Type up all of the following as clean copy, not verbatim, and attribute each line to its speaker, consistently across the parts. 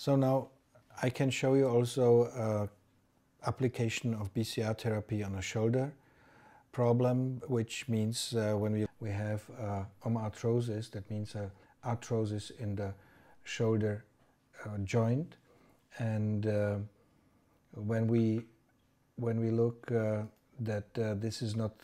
Speaker 1: So now I can show you also application of BCR therapy on a shoulder problem, which means when we have omoarthrosis, that means arthrosis in the shoulder joint, and when we look that this is not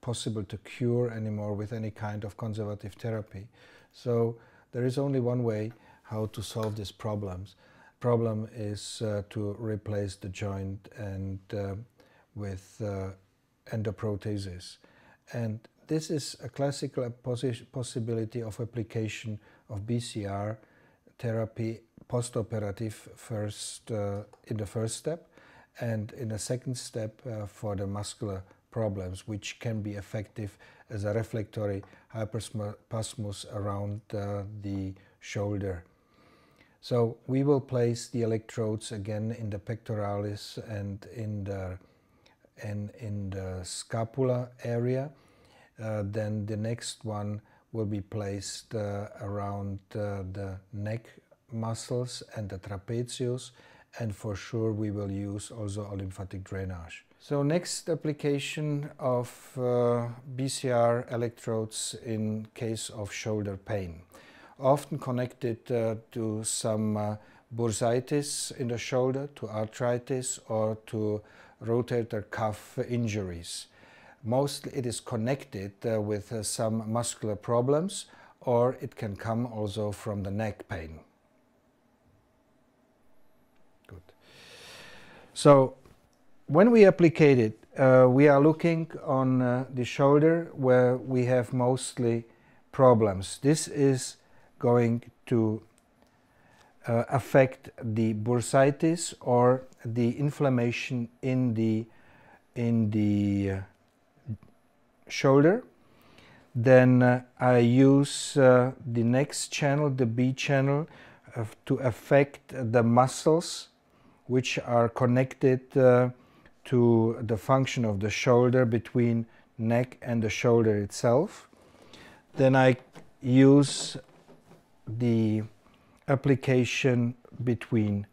Speaker 1: possible to cure anymore with any kind of conservative therapy, so there is only one way how to solve these problems. Problem is to replace the joint and with endoprothesis, and this is a classical possibility of application of BCR therapy postoperative first in the first step, and in the second step for the muscular problems, which can be effective as a reflectory hyperspasmus around the shoulder. So we will place the electrodes again in the pectoralis and in the scapula area. Then the next one will be placed around the neck muscles and the trapezius, and for sure we will use also a lymphatic drainage. So next application of BCR electrodes in case of shoulder pain, often connected to some bursitis in the shoulder, to arthritis, or to rotator cuff injuries. Mostly it is connected with some muscular problems, or it can come also from the neck pain. Good. So when we applicate it, we are looking on the shoulder where we have mostly problems. This is going to affect the bursitis or the inflammation in the shoulder. Then I use the next channel, the B channel, to affect the muscles which are connected to the function of the shoulder between neck and the shoulder itself. Then I use the application between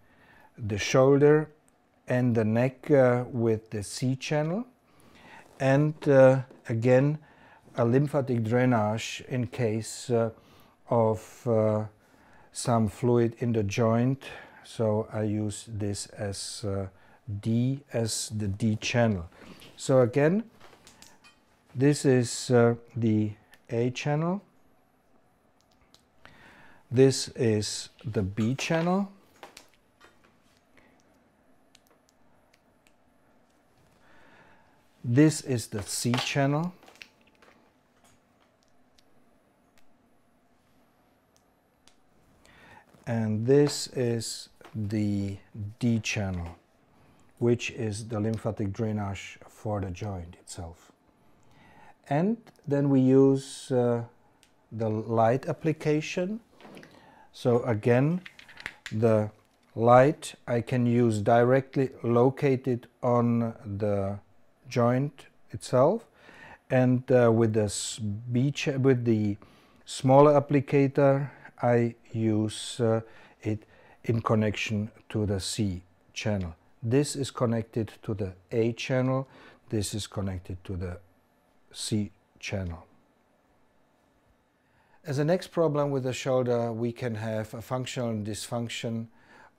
Speaker 1: the shoulder and the neck with the C channel, and again a lymphatic drainage in case of some fluid in the joint. So I use this as D as the D channel. So again, this is the A channel, this is the B channel, this is the C channel, and this is the D channel, which is the lymphatic drainage for the joint itself. And then we use the light application. So again, the light I can use directly located on the joint itself, and with the smaller applicator I use it in connection to the C channel. This is connected to the A channel, this is connected to the C channel. As a next problem with the shoulder, we can have a functional dysfunction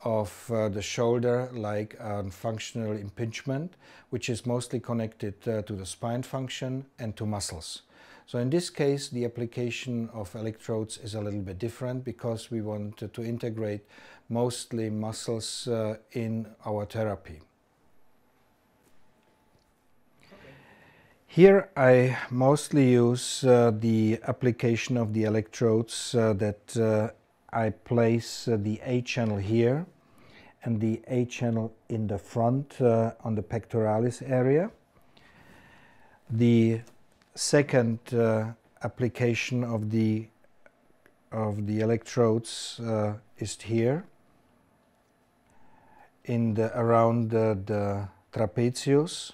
Speaker 1: of the shoulder, like a functional impingement, which is mostly connected to the spine function and to muscles. So in this case, the application of electrodes is a little bit different, because we want to integrate mostly muscles in our therapy. Here I mostly use the application of the electrodes that I place the A channel here and the A channel in the front on the pectoralis area. The second application of the electrodes is here in around the trapezius.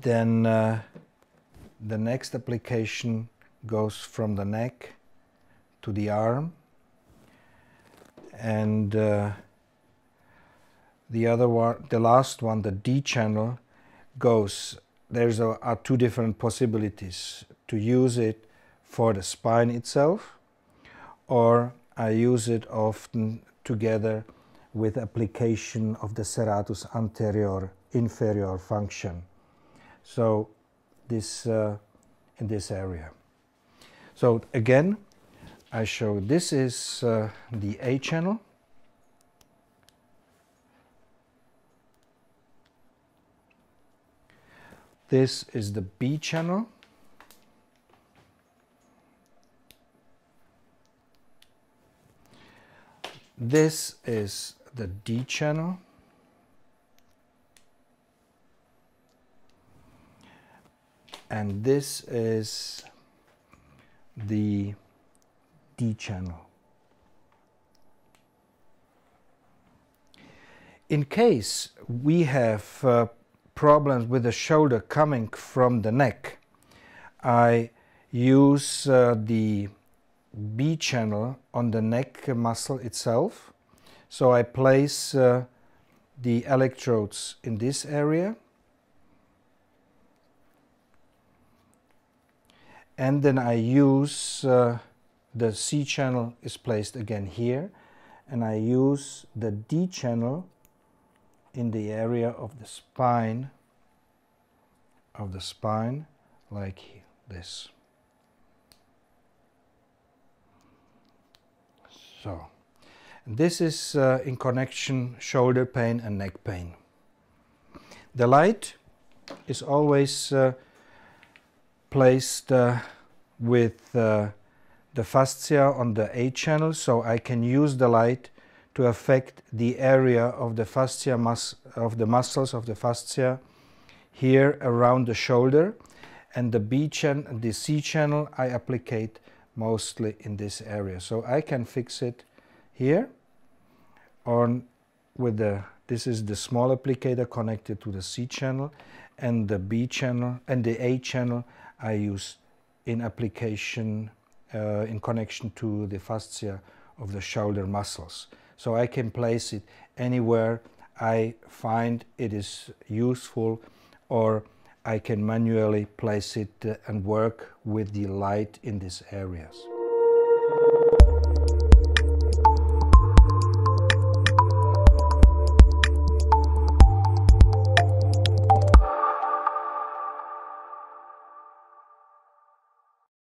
Speaker 1: Then the next application goes from the neck to the arm, and the other one, the last one, the D channel, goes, are two different possibilities: to use it for the spine itself, or I use it often together with application of the serratus anterior inferior function. So this in this area. So again, I show this is the A channel. This is the B channel. This is the D channel. And this is the D channel. In case we have problems with the shoulder coming from the neck, I use the B channel on the neck muscle itself. So I place the electrodes in this area, and then I use the C channel is placed again here, and I use the D channel in the area of the spine like this. So this is in connection shoulder pain and neck pain. The light is always placed with the fascia on the A channel, so I can use the light to affect the area of the fascia of the muscles of the fascia here around the shoulder, and the C channel I applicate mostly in this area. So I can fix it here on with this is the small applicator connected to the C channel, and the B channel and the A channel I use in application in connection to the fascia of the shoulder muscles. So I can place it anywhere I find it is useful, or I can manually place it and work with the light in these areas.